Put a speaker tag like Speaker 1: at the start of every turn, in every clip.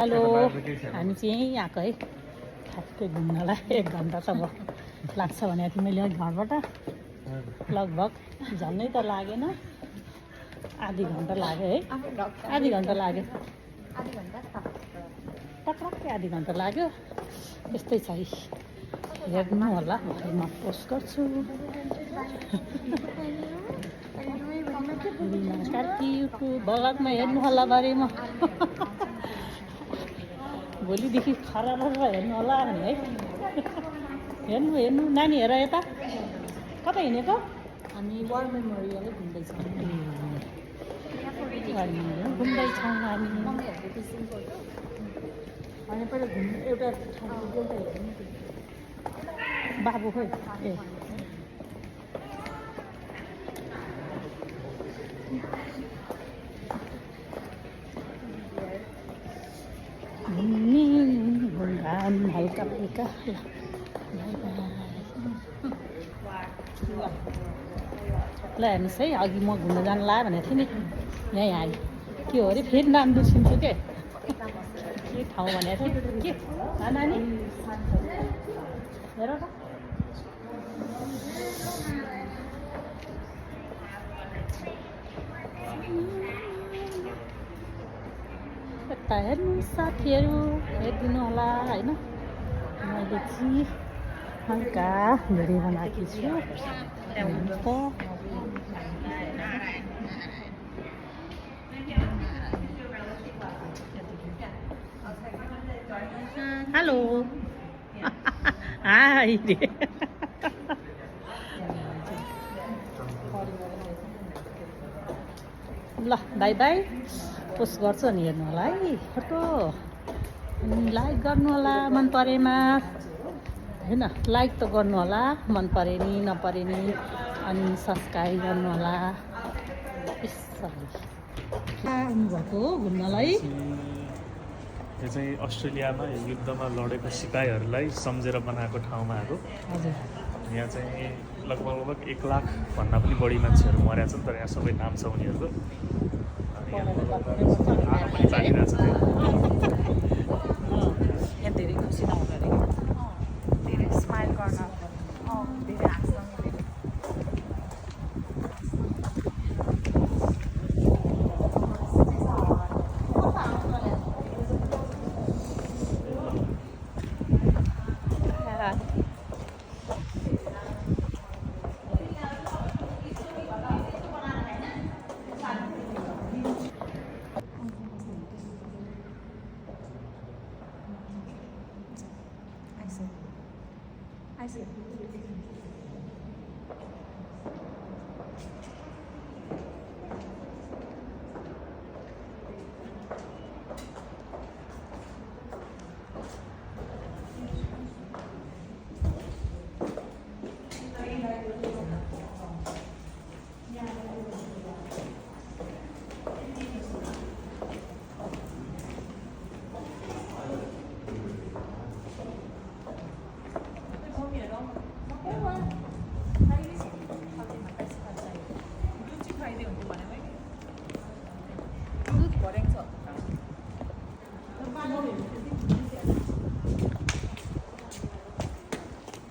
Speaker 1: Hello हामी चाहिँ यहीँ आएको है ठ्याक्कै घुम्नलाई 1 घन्टा त भयो लाग्छ भनेको थिएँ मैले घरबाट लगभग झन्नै त लागेन आधी घन्टा लाग्यो है आधी घन्टा लाग्यो टक्कै आधी घन्टा लाग्यो यस्तै छ है हेर्नु होला म पोस्ट गर्छु कार्की युट्युब भ्लगमा हेर्नु होला बारेमा भोलिदेखि खराब हेर्नु होला भने है हेर्नु नानी हेर यता कता हिँडेको हामी वार मेमोरियलै घुम्दैछौँ घुम्दैछौँ हामी अनि पहिला एउटा ठाउँ बाबु खोइ ए घुमघाम हल्का फुल्का ल हेर्नुहोस् है अघि म घुम्न जानु ला भनेको थिएँ नि यहीँ आयो के हो अरे फेरि नाम बिर्सिन्छु के ठाउँ भनेको थिएँ के नानी हेर त यता हेर्नु साथीहरू हेरिदिनु होला होइन मैले चाहिँ हल्का भिडियो बनाएको छु हेलो हाई ल बाई बाई पोस्ट गर्छु अनि हेर्नु होला है फोटो अनि लाइक गर्नु होला मन परेमा होइन लाइक त गर्नु होला मन परे नि नपरे नि अनि सब्सक्राइब गर्नु होला आउनुभएको हो घुम्नलाई
Speaker 2: यो चाहिँ अस्ट्रेलियामा युद्धमा लडेको सिपाहीहरूलाई सम्झेर बनाएको ठाउँमा आएको
Speaker 1: हजुर
Speaker 2: यहाँ चाहिँ लगभग 1 लाख भन्दा पनि बढी मान्छेहरू मरेका छन् तर यहाँ सबै नाम छ उनीहरूको पनि बाँधिरहेको छ
Speaker 1: यहाँ धेरै खुसी नहुँदो अरे धेरै स्माइल गर्न धेरै हाँस्न I see.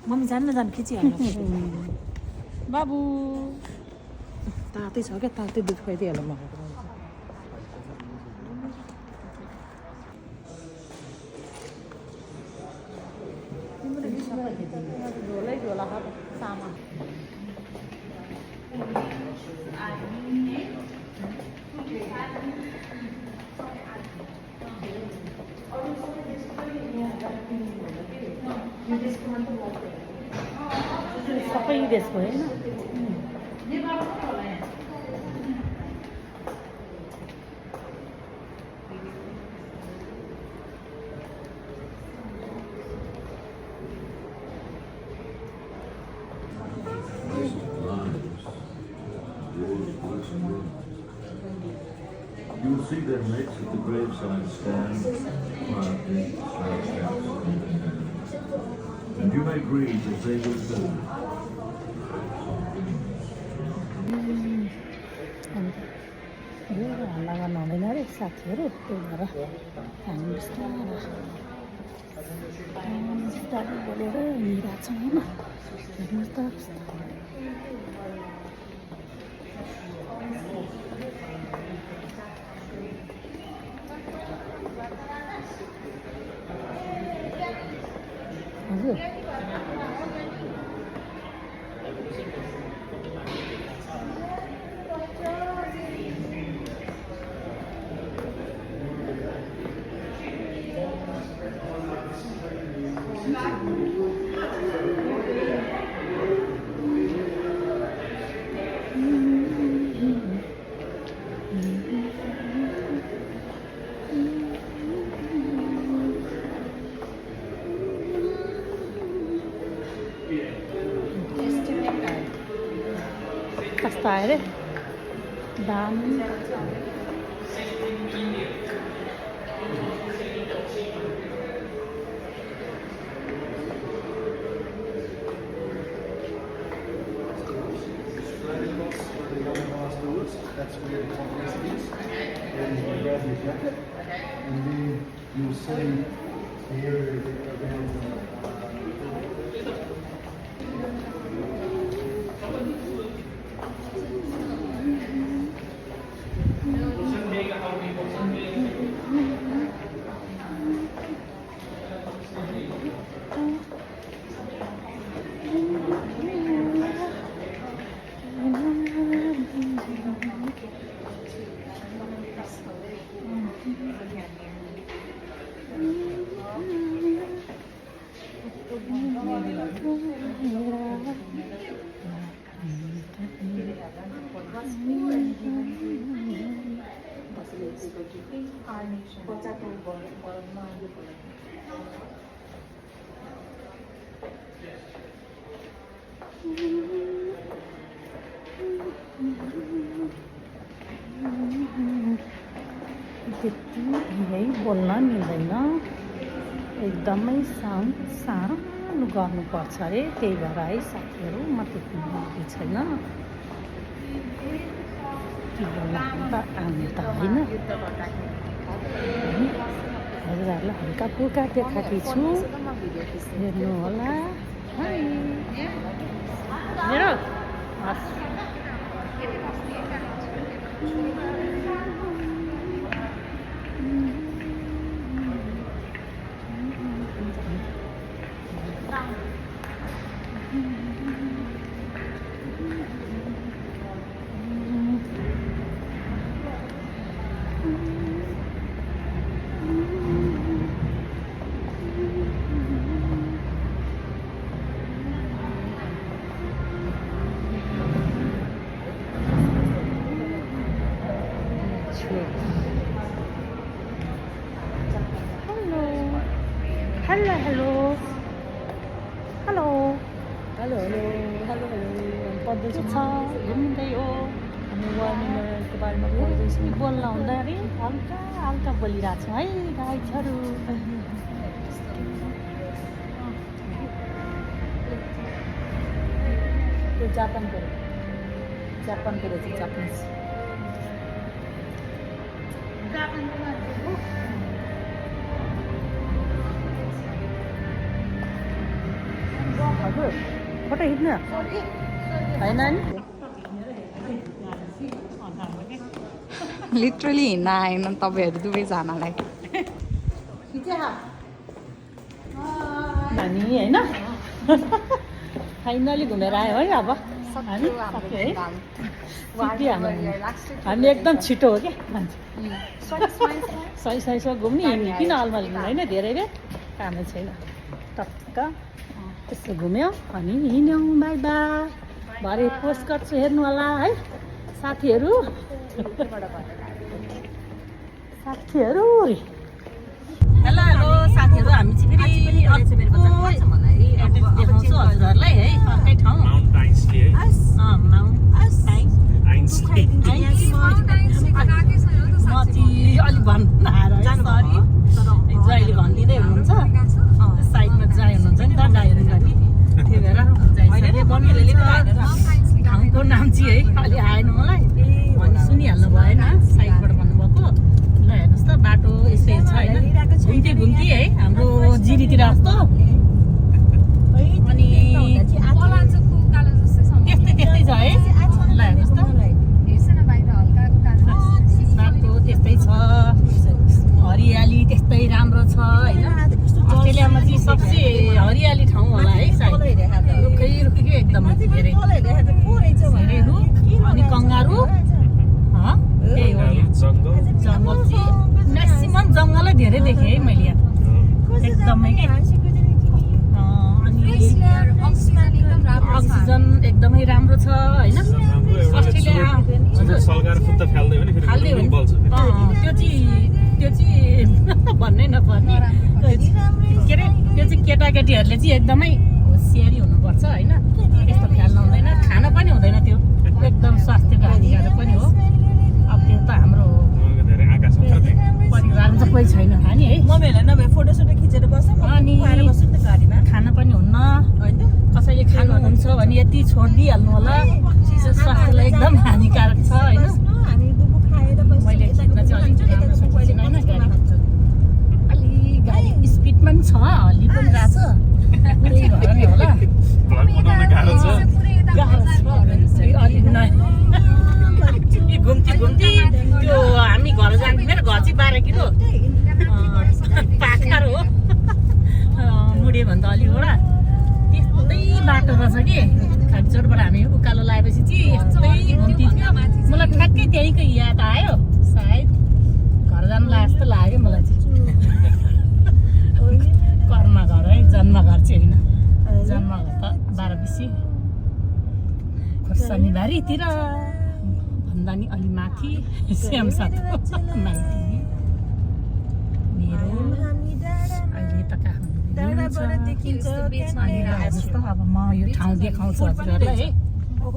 Speaker 1: मम्मी जान खिचिहाल्नु बाबु तातै छ क्या तातै दुध खुवाइदिइहाल्नु मगाएको झोलै झोला सामान सबै देशको होइन
Speaker 3: You will see their mates at the graveside stand quietly, slouched out, and you may grieve as they will too.
Speaker 1: हल्ला गर्न हुँदैन अरे साथीहरू त्यही भएर हामी बिस्तारै बोलेर हिँडिरहेको छौँ होइन हेर्नुहोस् त हजुर कस्तो आयो अरे दाम
Speaker 4: That's where the compressor is. Then you grab your jacket, and then you'll see here around
Speaker 1: त्यति धेरै बोल्न मिल्दैन एकदमै सानो गर्नुपर्छ अरे त्यही भएर है साथीहरू म त्यति बुझ्ने छैन के बोल्न त आउने त होइन हजुरहरूलाई हल्का फुल्का देखाएकी छु हेर्नु होला मेरो हस् पढ्दैछु छ घुम्दै हो हामी वार्निङको बारेमा बोल्दैछु बोल्न हुँदा अरे हल्का बोलिरहेको छौँ है गाइजहरू त्यो जापानको रहेछ जापानिज हजुर फोटो खिच्नु होइन नि
Speaker 5: लिटरली हिँड्न आएन तपाईँहरू दुवैजनालाई
Speaker 1: हामी होइन फाइनली घुमेर आयो है अब हामी हामी एकदम छिटो हो क्या मान्छे सही घुम्ने हिँड्ने किन अलमल होइन धेरै बेर कामै छैन टक्क यसो घुम्यौँ अनि हिँड्यौँ बाई बाई भरे पोस्ट गर्छु हेर्नु होला है साथीहरू हेलो साथीहरू हामी चाहिँ फेरि एड्रेस देखाउँछु हजुरहरूलाई है अर्कै ठाउँ म चाहिँ अलिक भन्नु आएर सरी जहिले भनिदिँदै हुनुहुन्छ साइडमा जाई हुनुहुन्छ नि त डाइरी गरी त्यही भएर ठाउँको नाम चाहिँ है अलि आएन मलाई भनि सुनिहाल्नु भएन साइडबाट भन्नुभयो घुम्ती घुम्ती है हाम्रो जिरीतिर जस्तो अनि त्यस्तै त्यस्तै छ है ल हेर्नुहोस् त बाटो त्यस्तै छ हरियाली त्यस्तै राम्रो छ होइन अस्ट्रेलियामा चाहिँ सबसे हरियाली ठाउँ होला है सायद रुखै रुखै एकदमै धेरै धेरै रुख अनि कङ्गारु त्यही हो
Speaker 2: जङ्गल
Speaker 1: जङ्गल चाहिँ म्याक्सिमम जङ्गलै धेरै देखेँ है मैले यहाँ एकदमै के अनि अक्सिजन एकदमै राम्रो छ होइन अस्ट्रेलिया
Speaker 2: सल्काएर फुत्त फाल्दै भने फेरि
Speaker 1: हाल्दै हो
Speaker 2: बल्छ फेरि।
Speaker 1: त्यो चाहिँ भन्नै नपर्ने के अरे त्यो चाहिँ केटाकेटीहरूले चाहिँ एकदमै होसियारी हुनुपर्छ होइन त्यस्तो फ्याल्न हुँदैन खान पनि हुँदैन त्यो एकदम स्वास्थ्यको हानिकारक पनि हो अब त्यो त हाम्रो
Speaker 2: उहाँको धेरै आँखा छ कति।
Speaker 1: परिवार चाहिँ कोही छैन खाने है
Speaker 6: मम्मीहरूलाई नभए फोटोसोटो खिचेर बस्छ
Speaker 1: अनि
Speaker 6: बस्छु नि त गाडीमा
Speaker 1: खान पनि हुन्न
Speaker 6: होइन
Speaker 1: कसैले खानुहुन्छ भने यति छोडिदिइहाल्नु होला स्वास्थ्यलाई एकदम हानिकारक छ होइन
Speaker 6: हामी बुबु खाएर
Speaker 1: मैले खिच्न चाहिँ अलिक राम्रोसँग खिचेन होइन अलि गाडी स्पिडमा पनि छ हल्ली पनि रहेछ त्यही भएर नि होला
Speaker 2: भ्लग बनाउन गाह्रो छ।
Speaker 1: अलिक घुम्ती घुम्ती त्यो हामी घर जान्थ्यौँ मेरो घर चाहिँ 12 किलो पाखर हो मुडे भन्दा अलिकवटा त्यस्तै बाटो रहेछ कि खाकचोटबाट हामी उकालो लगाएपछि चाहिँ यस्तै घुम्ती थियो मलाई ठ्याक्कै त्यहीँको याद आयो सायद घर जानु लाग्यो जस्तो लाग्यो मलाई चाहिँ कर्म घर है जन्म घर चाहिँ होइन जन्म घर त 12 शनिबारीतिर भन्दा नि अलि माथि श्याम साथको माइती मेरो अहिले त काठमाडौँ अब म यो ठाउँ देखाउँछु हजुरहरूलाई है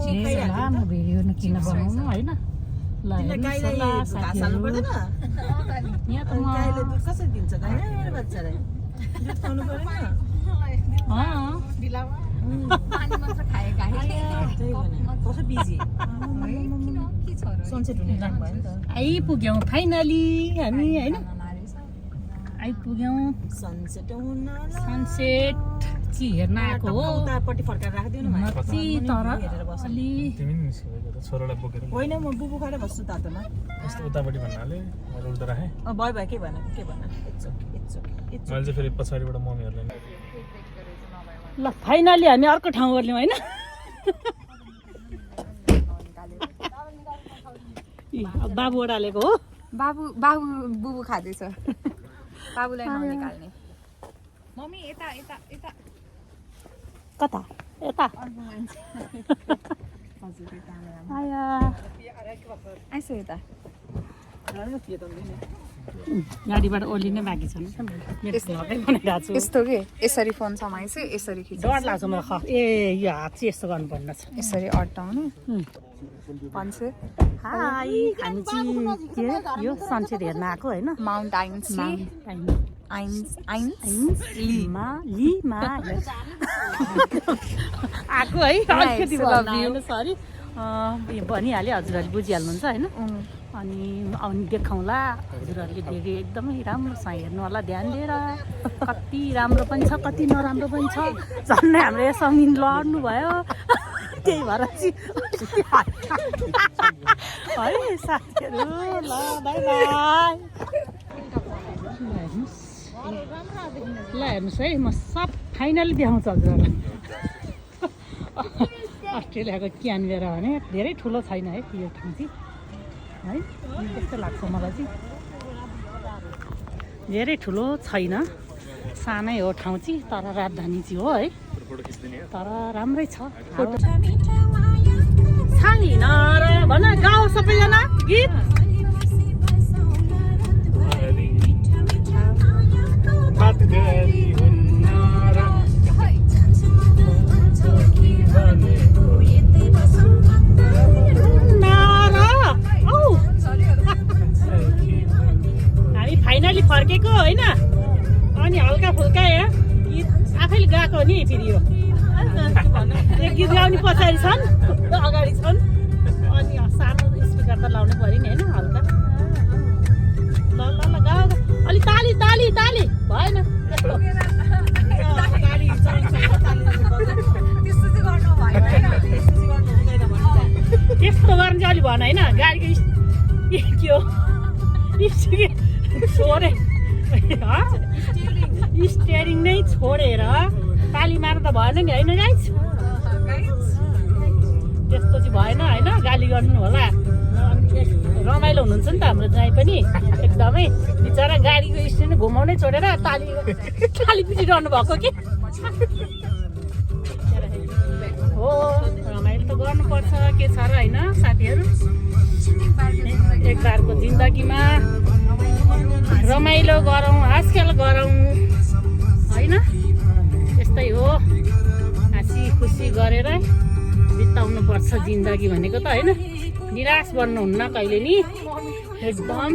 Speaker 1: धेरै लामो भिडियो किन बनाउनु होइन ल हेर्नुहोस् होला साथीहरू यहाँ त म
Speaker 6: कसरी दिन्छ गाईले मेरो बच्चालाई दुध खुवाउनु परेन कसो बिजी सनसेट हुने टाइम भयो नि त
Speaker 1: आइपुग्यौँ फाइनली हामी होइन आइपुग्यौँ
Speaker 6: सनसेट हुन
Speaker 1: सनसेट चाहिँ हेर्न आएको हो
Speaker 6: उतापट्टि फर्काएर राखिदिउ न
Speaker 1: मच्ची तर अलि
Speaker 2: तिमी नि निस्किएको त छोरालाई बोकेर
Speaker 6: होइन म बुबु खाएर बस्छु तातोमा
Speaker 2: यस्तो उतापट्टि भन्नाले मैले उल्टा राखेँ।
Speaker 6: भयो भयो के भन इट्स ओके
Speaker 2: मैले चाहिँ फेरि पछाडिबाट मम्मीहरूलाई
Speaker 1: ल फाइनली हामी अर्को ठाउँ गऱ्यौँ होइन अब बाबु ओडालेको हो
Speaker 5: बाबु बुबु खाँदैछ बाबुलाई ननिकाल्ने मम्मी यता यता यता
Speaker 1: कता यता
Speaker 5: हजुर यता
Speaker 1: आया
Speaker 5: आइसो यता
Speaker 1: गाडीबाट ओर्लिनै बाँकी छ नि त मेरो भ्लगै बनाइरहेको छु
Speaker 5: यस्तो के यसरी फोन समाएपछि यसरी खिच्छ
Speaker 1: डर लाग्छ मलाई ए यो हात चाहिँ यस्तो गर्नुपर्ने छ
Speaker 5: यसरी अट्टाउने पन्छे
Speaker 1: हाई हामी चाहिँ के यो सनसेट हेर्न आएको होइन
Speaker 5: माउन्ट आइन्सली
Speaker 1: लिमा आएको है अलिकति सरी भनिहालेँ हजुरहरूले बुझिहाल्नुहुन्छ होइन अनि आउने देखाउँला हजुरहरूले धेरै एकदमै राम्रो छ हेर्नु होला ध्यान दिएर कति राम्रो पनि छ कति नराम्रो पनि छ झन्डै हाम्रो यसरी लड्नु भयो त्यही भएर चाहिँ है साथीहरू ल बाई बाई ल हेर्नुहोस् है म सब फाइनली देखाउँछु हजुरहरूलाई अस्ट्रेलियाको क्यानबेरा भने धेरै ठुलो छैन है यो ठाउँ चाहिँ है त्यस्तो लाग्छ मलाई चाहिँ धेरै ठुलो छैन सानै हो ठाउँ चाहिँ तर राजधानी चाहिँ हो है तर राम्रै छ छैन र भन गाउँ सबैजना गीत हामी फाइनली फर्केको होइन अनि हल्का फुल्का गीत आफैले गाएको नि फेरि यो एक गीत गाउने पछाडि छन् अगाडि छन् अनि सानो स्पिकर त लाउनु पऱ्यो नि होइन हल्का ल ल ल गाऊ अलि ताली ताली ताली छोडे स्टियरिङ नै छोडेर ताली मार्दा भएन नि होइन गाइस त्यस्तो चाहिँ भएन होइन गाली गर्नु होला रमाइलो हुनुहुन्छ नि त हाम्रो ज्वाइँ पनि एकदमै बिचरा गाडीको स्ट्यान्ड घुमाउनै छोडेर ताली पिटिरहनु भएको कि हो रमाइलो त गर्नुपर्छ के छ र होइन साथीहरू एकबारको जिन्दगीमा रमाइलो गरौँ हाँसखेल गरौँ होइन यस्तै हो हाँसी खुसी गरेर बिताउनुपर्छ जिन्दगी भनेको त होइन निराश बन्नुहुन्न कहिले नि एकदम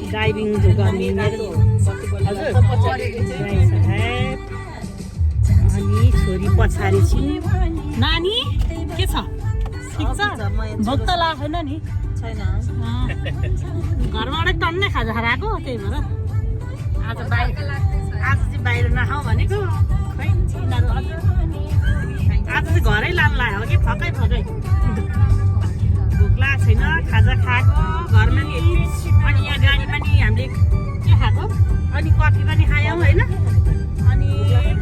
Speaker 1: ड्राइभिङ गर्ने हजुर अनि छोरी पछाडि छु नानी के छ ठिक छ भोक त लाग्दैन नि
Speaker 6: छैन
Speaker 1: घरबाटै टन्नै खाजा खाएको त्यही भएर आज चाहिँ बाहिर नखाउँ भनेको खै यिनीहरू आज चाहिँ घरै लान्ला हो कि फकै भोक लागेको छैन खाजा खाएको घरमा नि अनि यहाँ गाडीमा नि हामीले के खाएको अनि कफी पनि खायौँ होइन अनि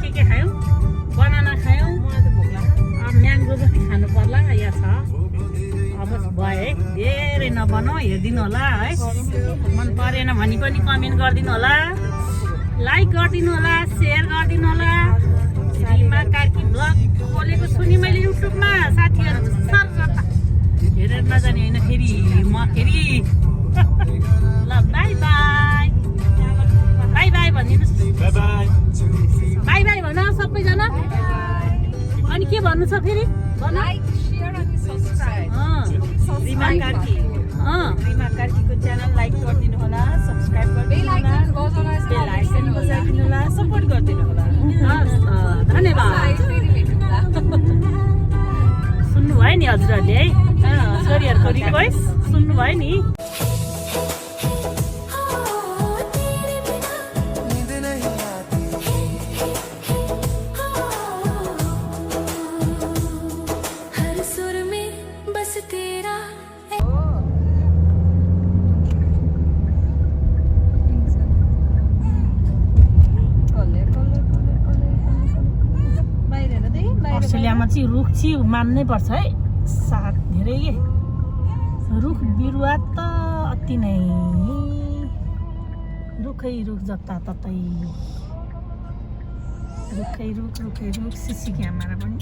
Speaker 1: के खायौँ बनाना खायौँ म्याङ्गो पनि खानु पर्ला यहाँ छ अब भयो है धेरै नबनाऊ हेरिदिनु होला है मन परेन भने पनि कमेन्ट गरिदिनु होला लाइक गरिदिनु होला सेयर गरिदिनु होला रिमा कार्की ब्लग बोलेको छु नि मैले युट्युबमा साथीहरू हेरेर नजाने होइन फेरि म फेरि ल बाई बाई बाई बाई भनिदिनुहोस् बाई बाई भन सबैजना अनि के भन्नु छ फेरि
Speaker 6: रिमा कार्कीको च्यानल लाइक गरिदिनु होला सब्सक्राइब गरिदिनु होला सपोर्ट गरिदिनु होला
Speaker 1: धन्यवाद सुन्नुभयो नि हजुरहरूले है छोरीहरूको रिक्वेस्ट सुन्नुभयो नि अस्ट्रेलियामा चाहिँ रुख चाहिँ मान्नै पर्छ है साथ धेरै के रुख बिरुवा त अति नै रुखै रुख जताततै रुखै रुख सिसी क्यामेरा पनि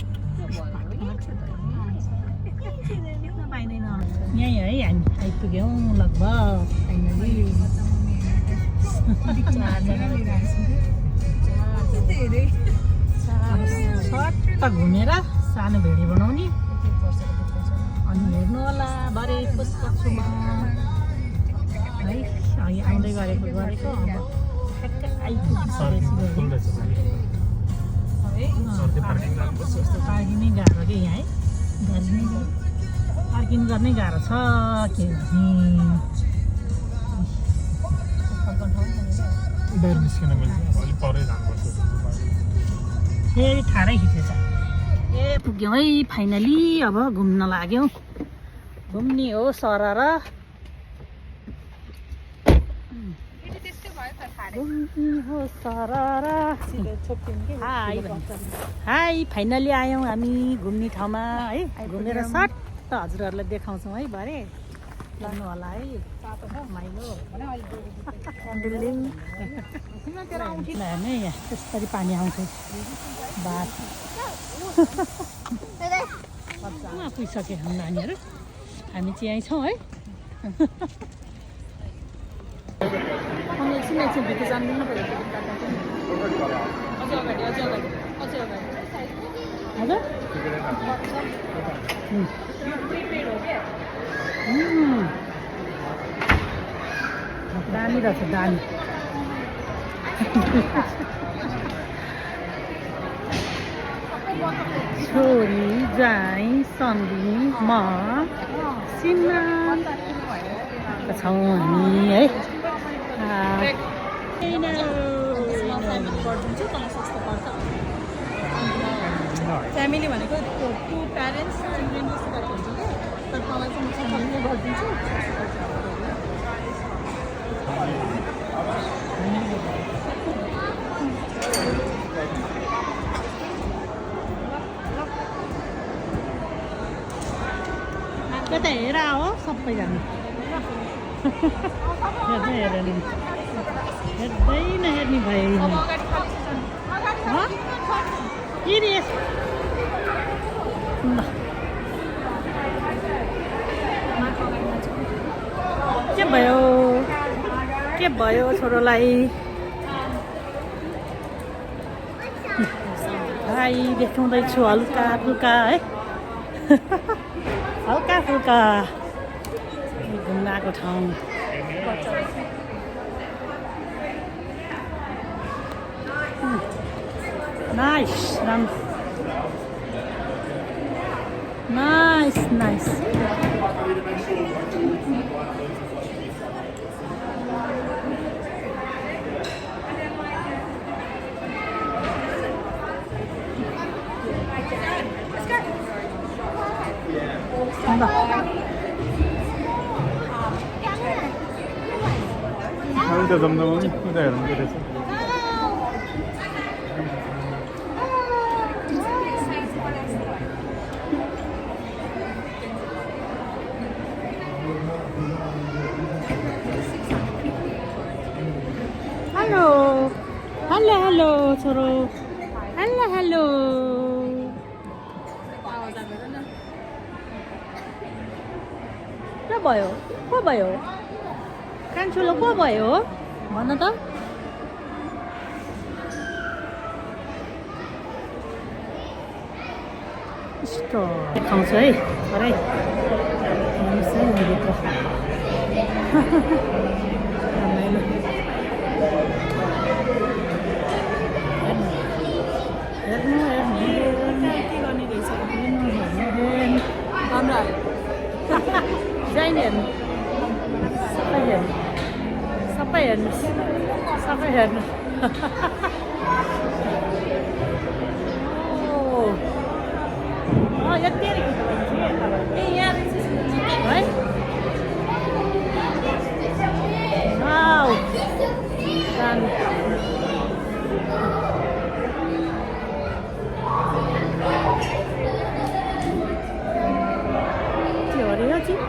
Speaker 1: यहीँ है हामी आइपुग्यौँ लगभग फाइनली सट्ट घुमेर सानो भेडी बनाउने अनि हेर्नु होला भरे कस्तो छु म है अहिले आउँदै गरेको अब ठ्याक्क आइपुग्छ पार्किनै गाह्रो कि यहाँ है पार्किङ गर्नै गाह्रो छ के फेरि ठाडै खिचेछ पुग्यौँ है फाइनली अब घुम्न लाग्यौँ घुम्ने हो सरर हाई फाइनली आयौँ हामी घुम्ने ठाउँमा है घुमेर सट्ट हजुरहरूलाई देखाउँछौँ है भरे लानु होला है माइलो हेर्ने यहाँ त्यसरी पानी आउँछ बात पुगिसक्यो हाम्रो नानीहरू हामी चाहिँ यहीँ छौँ है एकछिन भित्र जान्दिनँ पऱ्यो हजुर दामी रहेछ दामी छोरी ज्वाइँ सम्धी म सिन्ना छौँ हामी है
Speaker 6: फ्यामिली भनेको टु प्यारेन्ट्स चिल्ड्रेन जस्तो गरेको हुन्छ कि तर तँलाई चाहिँ म सबैले गरिदिन्छु
Speaker 1: त्यता हेर हो सबैजना हेर्दै हेरेन हेर्दै नहेर्ने भयो के भयो छोरोलाई भाइ देखाउँदैछु हल्का फुल्का है हल्का फुल्का घुम्न आएको ठाउँ नाइस नाइस नाइस
Speaker 2: त जमजमा पनि उता हेर्नु रहेछ
Speaker 1: हेलो हेलो हेलो छोरो हेलो हेलो के भयो को भयो कान्छोलो को भयो भन त यस्तो देखाउँछु है थोरै हेर्नुहोस् है भित्र हेर्नु के गर्ने रहेछ जाइन हेर्नु सबै हेर्नुहोस् सबै हेर्नु यति है के हो रे यो चाहिँ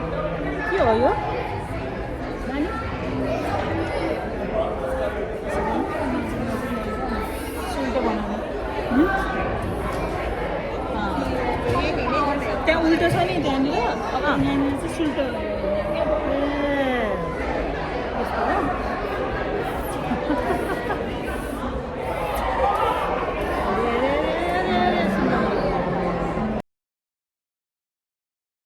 Speaker 1: के हो यो नानी सुल्टो बनाउने त्यहाँ उल्टो छ नि त्यहाँनिर अब यहाँनिर चाहिँ सुल्टो